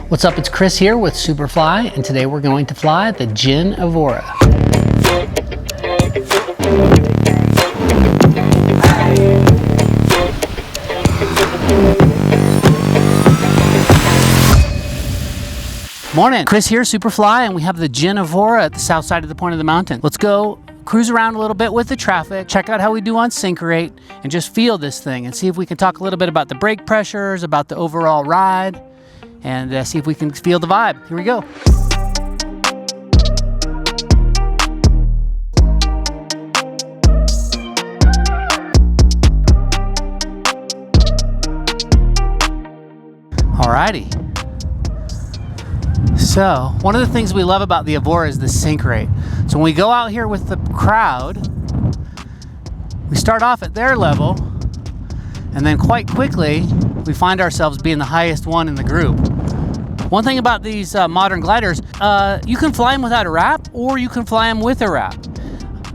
What's up, it's Chris here with Superfly, and today we're going to fly the Gin Evora. Morning, Chris here, Superfly, and we have the Gin Evora at the south side of the point of the mountain. Let's go cruise around a little bit with the traffic, check out how we do on sync rate, and just feel this thing and see if we can talk a little bit about the brake pressures, about the overall ride, and see if we can feel the vibe. Here we go. Alrighty. So, one of the things we love about the Evora is the sync rate. So when we go out here with the crowd, we start off at their level, and then quite quickly, we find ourselves being the highest one in the group. One thing about these modern gliders, you can fly them without a wrap, or you can fly them with a wrap.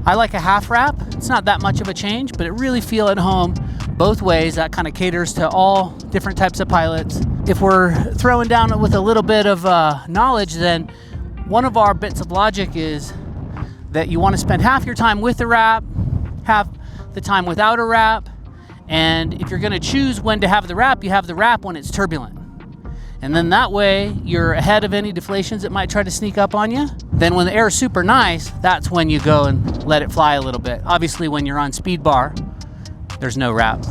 I like a half wrap. It's not that much of a change, but it really feel at home both ways. That kind of caters to all different types of pilots. If we're throwing down with a little bit of knowledge, then one of our bits of logic is that you want to spend half your time with a wrap, half the time without a wrap, and if you're going to choose when to have the wrap, you have the wrap when it's turbulent. And then that way, you're ahead of any deflations that might try to sneak up on you. Then when the air is super nice, that's when you go and let it fly a little bit. Obviously, when you're on speed bar, there's no wrap.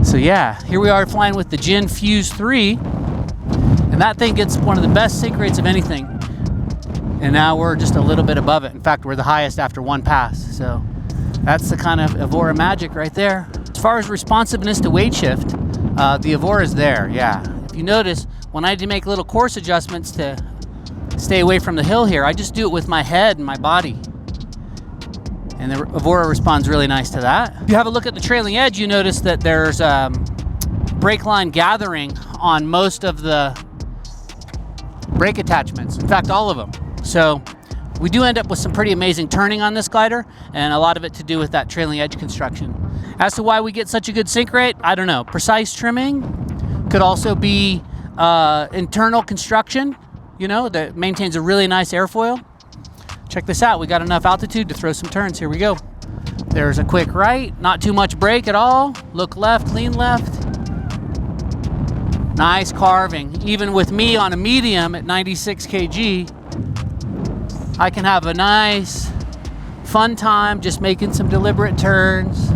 So yeah, here we are flying with the Gin Fuse 3, and that thing gets one of the best sync rates of anything. And now we're just a little bit above it. In fact, we're the highest after one pass. So that's the kind of Evora magic right there. As far as responsiveness to weight shift, the Evora is there, yeah. If you notice, when I do make little course adjustments to stay away from the hill here, I just do it with my head and my body. And the Evora responds really nice to that. If you have a look at the trailing edge, you notice that there's brake line gathering on most of the brake attachments. In fact, all of them. So we do end up with some pretty amazing turning on this glider, and a lot of it to do with that trailing edge construction. As to why we get such a good sync rate, I don't know. Precise trimming could also be internal construction, you know, that maintains a really nice airfoil. Check this out, we got enough altitude to throw some turns. Here we go. There's a quick right, not too much brake at all. Look left, lean left. Nice carving. Even with me on a medium at 96 kg, I can have a nice, fun time just making some deliberate turns.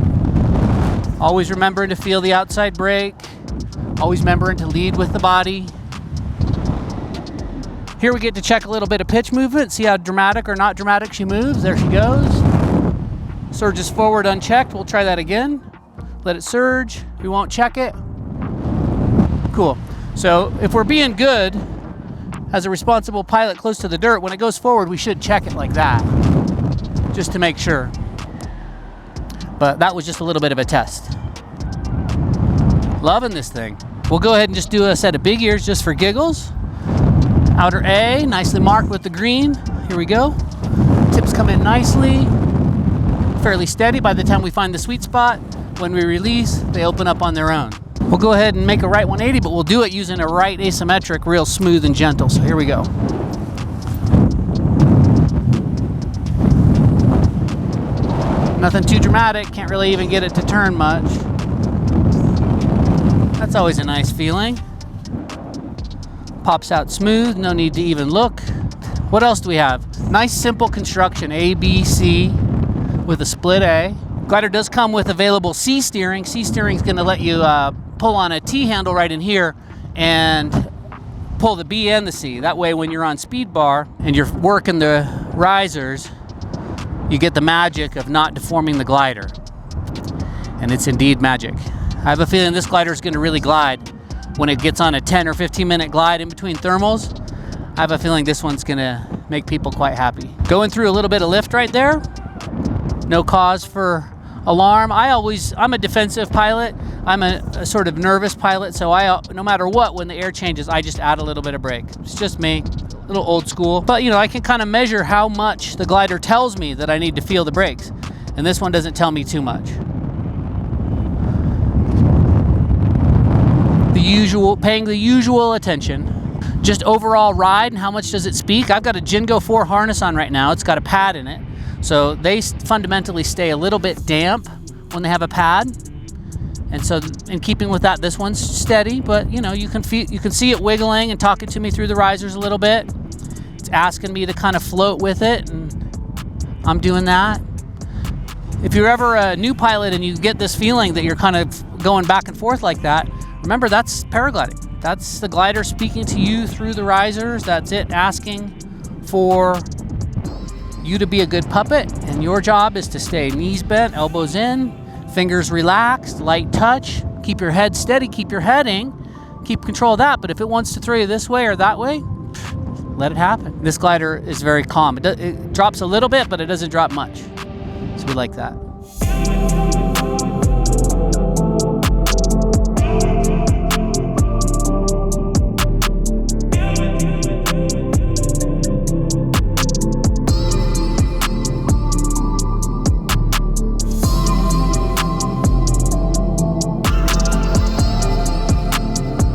Always remembering to feel the outside brake. Always remembering to lead with the body. Here we get to check a little bit of pitch movement, see how dramatic or not dramatic she moves. There she goes. Surges forward unchecked. We'll try that again. Let it surge. We won't check it. Cool. So if we're being good, as a responsible pilot close to the dirt, when it goes forward, we should check it like that, just to make sure. But that was just a little bit of a test. Loving this thing. We'll go ahead and just do a set of big ears just for giggles. Outer A, nicely marked with the green. Here we go. Tips come in nicely, fairly steady. By the time we find the sweet spot, when we release, they open up on their own. We'll go ahead and make a right 180, but we'll do it using a right asymmetric, real smooth and gentle. So here we go. Nothing too dramatic, can't really even get it to turn much. That's always a nice feeling. Pops out smooth, no need to even look. What else do we have? Nice simple construction, A, B, C with a split A. Glider does come with available C steering. C steering is gonna let you pull on a T handle right in here and pull the B and the C. That way when you're on speed bar and you're working the risers, you get the magic of not deforming the glider. And it's indeed magic. I have a feeling this glider is gonna really glide. When it gets on a 10 or 15 minute glide in between thermals, I have a feeling this one's gonna make people quite happy. Going through a little bit of lift right there. No cause for alarm. I'm a defensive pilot. I'm a sort of nervous pilot, so no matter what, when the air changes, I just add a little bit of brake. It's just me, a little old school. But you know, I can kind of measure how much the glider tells me that I need to feel the brakes. And this one doesn't tell me too much. The paying the usual attention. Just overall ride and how much does it speak? I've got a Gin Evora harness on right now. It's got a pad in it. So they fundamentally stay a little bit damp when they have a pad. And so in keeping with that, this one's steady, but you know, you can see it wiggling and talking to me through the risers a little bit. It's asking me to kind of float with it, and I'm doing that. If you're ever a new pilot and you get this feeling that you're kind of going back and forth like that, remember that's paragliding. That's the glider speaking to you through the risers. That's it asking for you to be a good puppet, and your job is to stay knees bent, elbows in, fingers relaxed, light touch, keep your head steady, keep your heading, keep control of that. But if it wants to throw you this way or that way, let it happen. This glider is very calm. It drops a little bit, but it doesn't drop much. So we like that.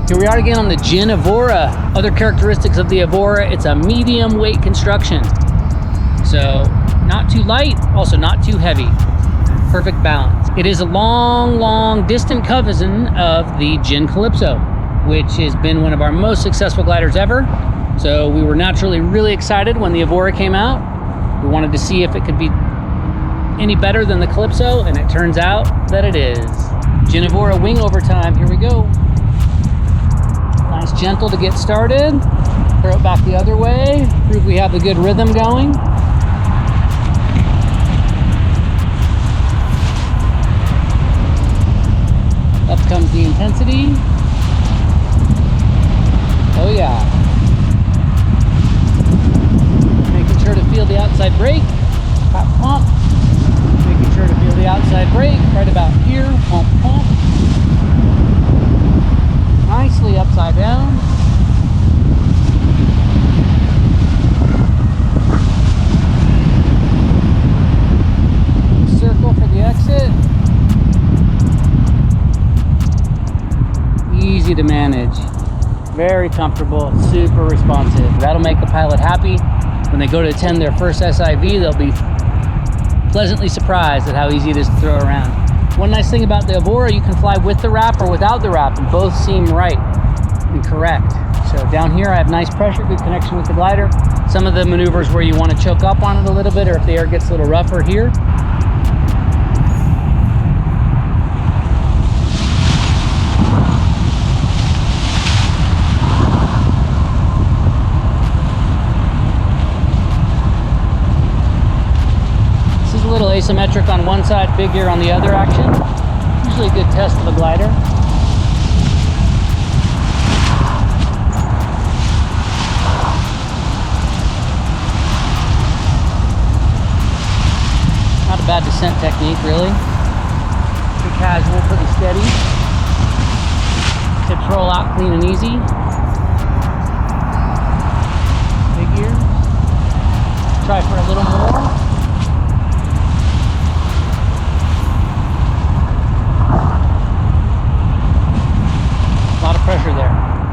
Here we are again on the Gin Evora. Other characteristics of the Evora, it's a medium weight construction. So not too light, also not too heavy. Perfect balance. It is a long distant cousin of the Gin Calypso, which has been one of our most successful gliders ever. So we were naturally really excited when the Evora came out. We wanted to see if it could be any better than the Calypso, and it turns out that it is. Gin Evora Wingover time, here we go. Nice gentle to get started. Throw it back the other way. Prove we have the good rhythm going. Up comes the intensity. Oh yeah. Making sure to feel the outside brake. Pop, pump. Making sure to feel the outside brake right about here. Pump, pump. Nicely upside down. Circle for the exit. Easy to manage. Very comfortable, super responsive. That'll make the pilot happy. When they go to attend their first SIV, they'll be pleasantly surprised at how easy it is to throw around. One nice thing about the Evora, you can fly with the wrap or without the wrap, and both seem right and correct. So down here I have nice pressure, good connection with the glider. Some of the maneuvers where you want to choke up on it a little bit, or if the air gets a little rougher here. This is a little asymmetric on one side, big ear on the other action. Usually a good test of a glider. Not a bad descent technique, really. Pretty casual, pretty steady. Tips roll out clean and easy. Big ear. Try for a little more. A lot of pressure there.